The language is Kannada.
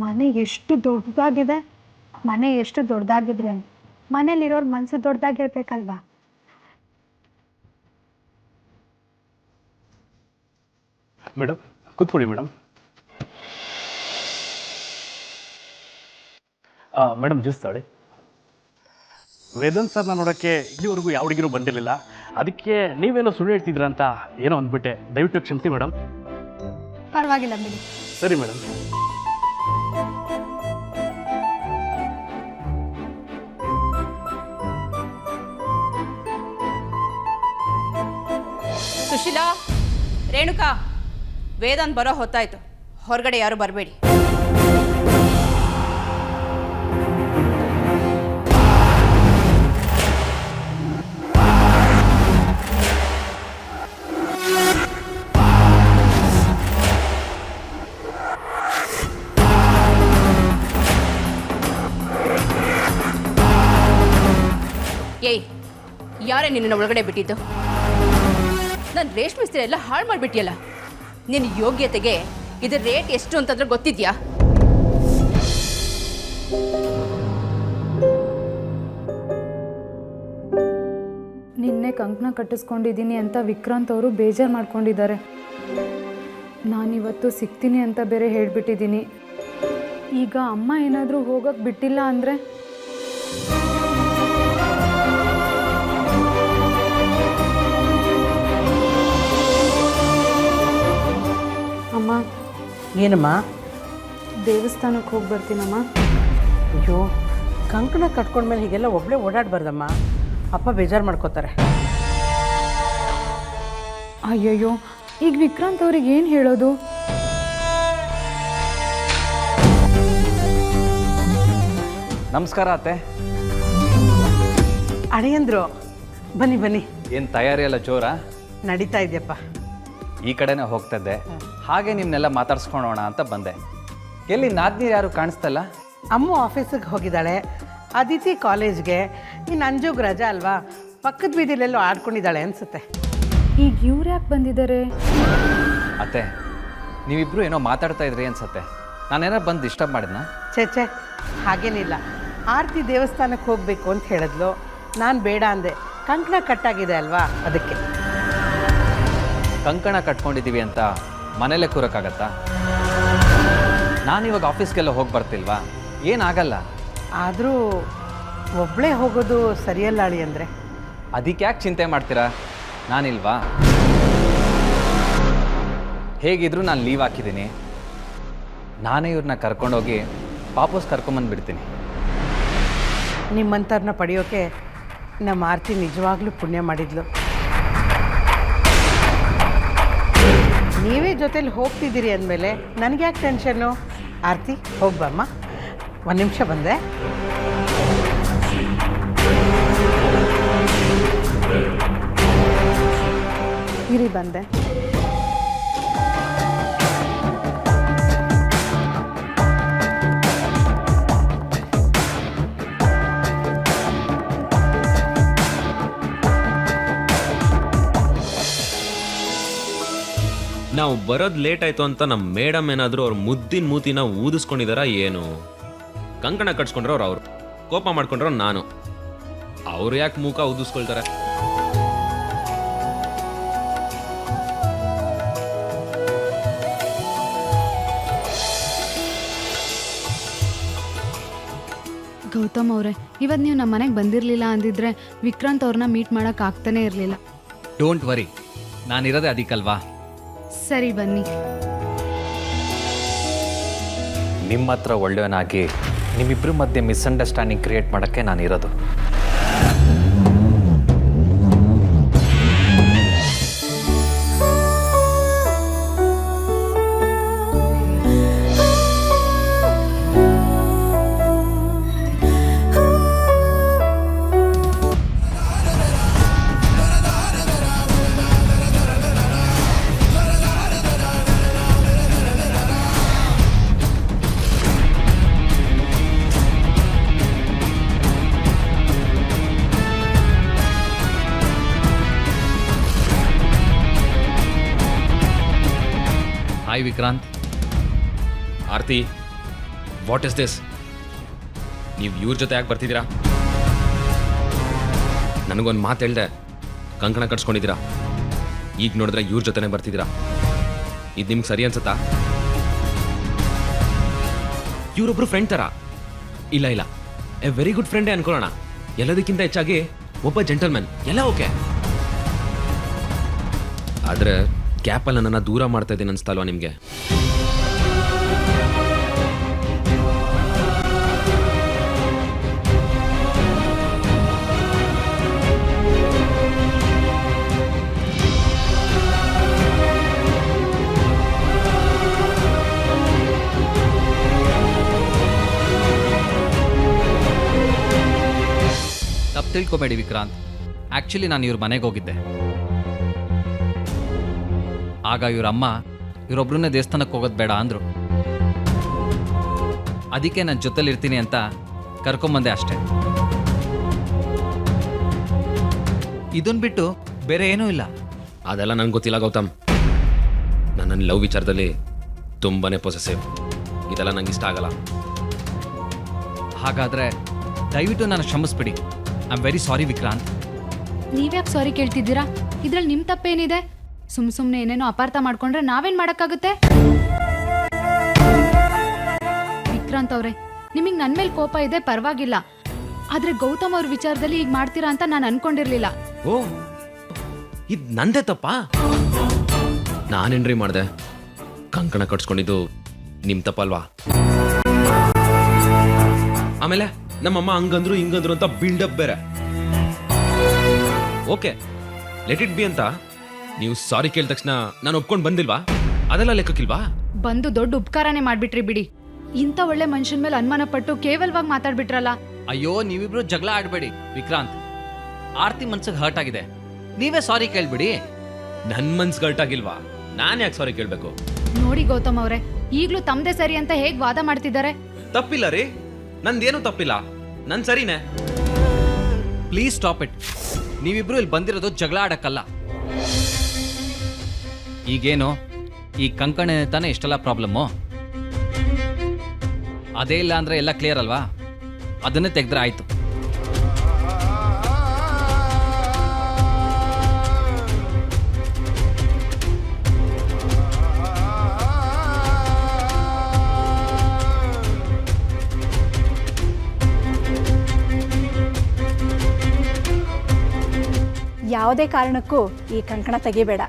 ಮನೆ ಎಷ್ಟು ದೊಡ್ಡದಾಗಿದೆ, ಮನೆ ಎಷ್ಟು ದೊಡ್ಡದಾಗಿದ್ರೆ ಮನೇಲಿರೋರ್ ಮನಸ್ಸು ದೊಡ್ಡದಾಗಿರ್ಬೇಕಲ್ವಾ? ಮೇಡಮ್ ಕೂತ್ಕೊಳ್ಳಿ ಮೇಡಮ್. ಮೇಡಮ್ ಜ್ಯೂಸ್ ತಾಳಿ. ವೇದಾಂತ್ ಸರ್ನ ನೋಡೋಕ್ಕೆ ಇಲ್ಲಿವರೆಗೂ ಯಾವ ಹುಡುಗಿರು ಬಂದಿರಲಿಲ್ಲ, ಅದಕ್ಕೆ ನೀವೇನೋ ಸುಳ್ಳು ಹೇಳ್ತಿದ್ರ ಅಂತ ಏನೋ ಅಂದ್ಬಿಟ್ಟೆ. ದಯವಿಟ್ಟು ಕ್ಷಮಿಸಿ ಮೇಡಮ್. ಪರವಾಗಿಲ್ಲ ಬಿಡಿ. ಸರಿ ಮೇಡಮ್. ಸುಶೀಲಾ, ರೇಣುಕಾ, ವೇದಾಂತ್ ಬರೋ ಹೊತ್ತಾಯ್ತು. ಹೊರಗಡೆ ಯಾರು ಬರಬೇಡಿ. ಏಯ್, ಯಾರೇ ನಿನ್ನ ಒಳಗಡೆ ಬಿಟ್ಟಿದ್ದು? ನಾನು ರೇಷ್ಮೆ ಸೀರೆ ಎಲ್ಲ ಹಾಳು ಮಾಡಿಬಿಟ್ಟಿಯಲ್ಲ. ನಿನ್ನ ಯೋಗ್ಯತೆಗೆ ಇದರ ರೇಟ್ ಎಷ್ಟು ಅಂತಂದ್ರೆ ಗೊತ್ತಿದ್ಯಾ? ನಿನ್ನೆ ಕಂಕಣ ಕಟ್ಟಿಸ್ಕೊಂಡಿದ್ದೀನಿ ಅಂತ ವಿಕ್ರಾಂತ್ ಅವರು ಬೇಜಾರು ಮಾಡ್ಕೊಂಡಿದ್ದಾರೆ. ನಾನಿವತ್ತು ಸಿಗ್ತೀನಿ ಅಂತ ಬೇರೆ ಹೇಳಿಬಿಟ್ಟಿದ್ದೀನಿ. ಈಗ ಅಮ್ಮ ಏನಾದರೂ ಹೋಗೋಕ್ಕೆ ಬಿಟ್ಟಿಲ್ಲ ಅಂದರೆ ಅಮ್ಮ. ಏನಮ್ಮ? ದೇವಸ್ಥಾನಕ್ಕೆ ಹೋಗಿ ಬರ್ತೀನಮ್ಮ. ಅಯ್ಯೋ, ಕಂಕಣ ಕಟ್ಕೊಂಡ್ಮೇಲೆ ಹೀಗೆಲ್ಲ ಒಬ್ಬಳೇ ಓಡಾಡಬಾರ್ದಮ್ಮ. ಅಪ್ಪ ಬೇಜಾರು ಮಾಡ್ಕೋತಾರೆ. ಅಯ್ಯಯ್ಯೋ, ಈಗ ವಿಕ್ರಾಂತ್ ಅವ್ರಿಗೆ ಏನು ಹೇಳೋದು? ನಮಸ್ಕಾರ ಅತ್ತೆ. ಅಳಿಯಂದ್ರು ಬನ್ನಿ ಬನ್ನಿ. ಏನು ತಯಾರಿ ಎಲ್ಲ ಜೋರಾ? ನಡೀತಾ ಇದೆಯಪ್ಪ. ಈ ಕಡೆನೇ ಹೋಗ್ತಿದ್ದೆ, ಹಾಗೆ ನಿಮ್ಮನ್ನೆಲ್ಲ ಮಾತಾಡ್ಸ್ಕೊಳೋಣ ಅಂತ ಬಂದೆ. ಎಲ್ಲಿ ನಾದ್ನೀರು ಯಾರು ಕಾಣಿಸ್ತಲ್ಲ? ಅಮ್ಮ ಆಫೀಸಿಗೆ ಹೋಗಿದ್ದಾಳೆ, ಅದಿತಿ ಕಾಲೇಜ್ಗೆ, ಇನ್ನು ಅಂಜುಗ್ ರಜಾ ಅಲ್ವಾ, ಪಕ್ಕದ ಬೀದಿಲೆಲ್ಲೋ ಆಡ್ಕೊಂಡಿದ್ದಾಳೆ ಅನಿಸುತ್ತೆ. ಈಗ ಇವ್ರು ಯಾಕೆ ಬಂದಿದ್ದಾರೆ? ಅತ್ತೆ, ನೀವಿಬ್ಬರು ಏನೋ ಮಾತಾಡ್ತಾ ಇದ್ರಿ ಅನ್ಸತ್ತೆ. ನಾನೇನೋ ಬಂದು ಡಿಸ್ಟರ್ಬ್ ಮಾಡಿದ್ನಾ? ಛೇ ಹಾಗೇನಿಲ್ಲ. ಆರತಿ ದೇವಸ್ಥಾನಕ್ಕೆ ಹೋಗಬೇಕು ಅಂತ ಹೇಳಿದ್ಲು, ನಾನು ಬೇಡ ಅಂದೆ. ಕಂಕಣ ಕಟ್ಟಾಗಿದೆ ಅಲ್ವಾ, ಅದಕ್ಕೆ. ಕಂಕಣ ಕಟ್ಕೊಂಡಿದ್ದೀವಿ ಅಂತ ಮನೇಲೇ ಕೂರಕ್ಕಾಗತ್ತಾ? ನಾನಿವಾಗ ಆಫೀಸ್ಗೆಲ್ಲ ಹೋಗಿ ಬರ್ತಿಲ್ವಾ? ಏನಾಗಲ್ಲ. ಆದರೂ ಒಬ್ಬಳೇ ಹೋಗೋದು ಸರಿಯಲ್ಲ ಅಳಿ ಅಂದರೆ. ಅದಕ್ಕೆ ಯಾಕೆ ಚಿಂತೆ ಮಾಡ್ತೀರಾ? ನಾನಿಲ್ವಾ? ಹೇಗಿದ್ರು ನಾನು ಲೀವ್ ಹಾಕಿದ್ದೀನಿ. ನಾನೇ ಇವ್ರನ್ನ ಕರ್ಕೊಂಡೋಗಿ ವಾಪಸ್ ಕರ್ಕೊಂಬಂದುಬಿಡ್ತೀನಿ. ನಿಮ್ಮಂಥವ್ರನ್ನ ಪಡೆಯೋಕೆ ನಮ್ಮ ಆರತಿ ನಿಜವಾಗ್ಲೂ ಪುಣ್ಯ ಮಾಡಿದ್ಲು. ನೀವೇ ಜೊತೇಲಿ ಹೋಗ್ತಿದ್ದೀರಿ ಅಂದಮೇಲೆ ನನಗೆ ಯಾಕೆ ಟೆನ್ಷನ್ನು? ಆರತಿ ಹೋಗ್ಬಮ್ಮ. ಒಂದು ನಿಮಿಷ ಬಂದೆ. ಇರಿ ಬಂದೆ. ನಾವು ಬರೋದು ಲೇಟ್ ಆಯಿತು ಅಂತ ನಮ್ಮ ಮೇಡಮ್ ಏನಾದರೂ ಅವ್ರ ಮುದ್ದಿನ ಮೂತಿನ ಊದಿಸ್ಕೊಂಡಿದಾರ ಏನು? ಕಂಕಣ ಕಟ್ಸ್ಕೊಂಡ್ರೆ ಅವ್ರು ಕೋಪ ಮಾಡ್ಕೊಂಡ್ರೆ ನಾನು. ಅವ್ರು ಯಾಕೆ ಮೂಕ ಊದಿಸ್ಕೊಳ್ತಾರೆ? ಗೌತಮ್ ಅವರೇ, ಇವತ್ತು ನೀವು ನಮ್ಮ ಮನೆಗೆ ಬಂದಿರಲಿಲ್ಲ ಅಂದಿದ್ರೆ ವಿಕ್ರಾಂತ್ ಅವ್ರನ್ನ ಮೀಟ್ ಮಾಡೋಕೆ ಆಗ್ತಾನೆ ಇರಲಿಲ್ಲ. ಡೋಂಟ್ ವರಿ, ನಾನಿರೋದೇ ಅದಕ್ಕಲ್ವಾ. ಸರಿ ಬನ್ನಿ. ನಿಮ್ಮ ಹತ್ರ ಒಳ್ಳೆಯವನಾಗಿ ನಿಮ್ಮಿಬ್ಬರ ಮಧ್ಯೆ ಮಿಸ್ಅಂಡರ್ಸ್ಟ್ಯಾಂಡಿಂಗ್ ಕ್ರಿಯೇಟ್ ಮಾಡೋಕ್ಕೆ ನಾನಿರೋದು. Hi Vikrant. Aarti, what is this? ನೀವು ಇವ್ರ ಜೊತೆ ಯಾಕೆ ಬರ್ತಿದ್ದೀರಾ? ನನಗೊಂದು ಮಾತು ಹೇಳ್ದೆ, ಕಂಕಣ ಕಟ್ಸ್ಕೊಂಡಿದ್ದೀರಾ, ಈಗ ನೋಡಿದ್ರೆ ಇವ್ರ ಜೊತೆನೇ ಬರ್ತಿದ್ದೀರಾ. ಇದು ನಿಮ್ಗೆ ಸರಿ ಅನ್ಸುತ್ತಾ? ಇವರೊಬ್ರು ಫ್ರೆಂಡ್ ಥರ. ಇಲ್ಲ ಇಲ್ಲ, ಎ ವೆರಿ ಗುಡ್ ಫ್ರೆಂಡೇ ಅನ್ಕೊಳ್ಳೋಣ. ಎಲ್ಲದಕ್ಕಿಂತ ಹೆಚ್ಚಾಗಿ ಒಬ್ಬ ಜೆಂಟಲ್ಮನ್, ಎಲ್ಲ ಓಕೆ. ಆದರೆ ಗ್ಯಾಪಲ್ಲಿ ನನ್ನನ್ನು ದೂರ ಮಾಡ್ತಾ ಇದ್ದೀನಿ ಅನ್ಸ್ತಲ್ವಾ ನಿಮಗೆ? ತಪ್ಪು ತಿಳ್ಕೊಬೇಡಿ ವಿಕ್ರಾಂತ್. ಆ್ಯಕ್ಚುಲಿ ನಾನು ಇವ್ರ ಮನೆಗೆ ಹೋಗಿದ್ದೆ. ಆಗ ಇವ್ರ ಅಮ್ಮ ಇವರೊಬ್ರನ್ನೇ ದೇವಸ್ಥಾನಕ್ಕೆ ಹೋಗೋದು ಬೇಡ ಅಂದರು. ಅದಕ್ಕೆ ನಾನು ಜೊತೆಲಿ ಇರ್ತೀನಿ ಅಂತ ಕರ್ಕೊಂಬಂದೆ ಅಷ್ಟೇ. ಇದನ್ನ ಬಿಟ್ಟು ಬೇರೆ ಏನೂ ಇಲ್ಲ. ಅದೆಲ್ಲ ನನಗೆ ಗೊತ್ತಿಲ್ಲ ಗೌತಮ್. ನನ್ನ ಲವ್ ವಿಚಾರದಲ್ಲಿ ತುಂಬಾನೇ ಪೊಸೆಸಿವ್. ಇದೆಲ್ಲ ನಂಗೆ ಇಷ್ಟ ಆಗಲ್ಲ. ಹಾಗಾದರೆ ದಯವಿಟ್ಟು ನಾನು ಕ್ಷಮಿಸ್ಬಿಡಿ. I am very sorry Vikrant. ನೀವ್ಯಾಕೆ ಸಾರಿ ಕೇಳ್ತಿದ್ದೀರಾ? ಇದ್ರಲ್ಲಿ ನಿಮ್ಮ ತಪ್ಪೇನಿದೆ? ಸುಮ್ಮನೆ ಏನೇನೋ ಅಪಾರ್ಥ ಮಾಡ್ಕೊಂಡ್ರೆ ನಾವೇನು ಮಾಡೋಕ್ಕಾಗುತ್ತೆ? ವಿಕ್ರಾಂತ್ ಅವರೇ, ನಿಮಗೆ ನನ್ನ ಮೇಲೆ ಕೋಪ ಇದೆ, ಪರವಾಗಿಲ್ಲ. ಆದರೆ ಗೌತಮ್ ಅವ್ರ ವಿಚಾರದಲ್ಲಿ ಈಗ ಮಾಡ್ತೀರಾ ಅಂತ ನಾನು ಅನ್ಕೊಂಡಿರ್ಲಿಲ್ಲ. ಓ, ಇದು ನಂದೇ ತಪ್ಪಾ? ನಾನೇನ್ರಿ ಮಾಡಿದೆ? ಕಂಕಣ ಕಟ್ಸ್ಕೊಂಡಿದ್ದು ನಿಮ್ಮ ತಪ್ಪಲ್ವಾ? ಆಮೇಲೆ ನಮ್ಮಮ್ಮ ಹಂಗಂದ್ರು ಹಿಂಗಂದ್ರು ಅಂತ ಬಿಲ್ಡಪ್ ಬೇರೆ. ಓಕೆ, ಲೆಟ್ ಇಟ್ ಬಿ ಅಂತ ನೀವು ಸಾರಿ ಕೇಳಿದ ತಕ್ಷಣ ನಾನು ಒಪ್ಕೊಂಡು ಬಂದಿಲ್ವಾ? ಅದೆಲ್ಲ ಲೆಕ್ಕಕ್ಕಿಲ್ವಾ? ಬಂದು ದೊಡ್ಡ ಉಪಕಾರನೇ ಮಾಡ್ಬಿಟ್ರಿ ಬಿಡಿ. ಇಂಥ ಒಳ್ಳೆ ಮನುಷ್ಯನ ಮೇಲೆ ಅನುಮಾನ ಪಟ್ಟು ಕೇವಲವಾಗಿ ಮಾತಾಡ್ಬಿಟ್ರಲ್ಲ. ಅಯ್ಯೋ, ನೀವಿಬ್ರು ಜಗಳ ಆಡಬೇಡಿ ವಿಕ್ರಾಂತ್. ಆರ್ತಿ ಮನ್ಸಿಗೆ ಹರ್ಟ್ ಆಗಿದೆ, ನೀವೇ ಸಾರಿ ಕೇಳ್ಬಿಡಿ. ನನ್ನ ಮನ್ಸು ಗರ್ಟಾಗಿಲ್ವಾ? ನಾನು ಯಾಕೆ ಸಾರಿ ಕೇಳಬೇಕು? ನೋಡಿ ಗೌತಮ್ ಅವರೇ, ಈಗಲೂ ತಮ್ಮದೇ ಸರಿ ಅಂತ ಹೇಗೆ ವಾದ ಮಾಡ್ತಿದ್ದಾರೆ? ತಪ್ಪಿಲ್ಲ ರೀ, ನಂದೇನು ತಪ್ಪಿಲ್ಲ, ನನ್ ಸರಿನೇ. Please stop it. ನೀವಿಬ್ರು ಇಲ್ಲಿ ಬಂದಿರೋದು ಜಗಳ ಆಡಕ್ಕಲ್ಲ. ಈಗೇನು ಈ ಕಂಕಣ ತಾನೇ ಇಷ್ಟೆಲ್ಲ ಪ್ರಾಬ್ಲಮ್ಮು? ಅದೇ ಇಲ್ಲ ಅಂದ್ರೆ ಎಲ್ಲ ಕ್ಲಿಯರ್ ಅಲ್ವಾ? ಅದನ್ನೇ ತೆಗೆದ್ರೆ ಆಯ್ತು. ಯಾವುದೇ ಕಾರಣಕ್ಕೂ ಈ ಕಂಕಣ ತೆಗಿಬೇಡ.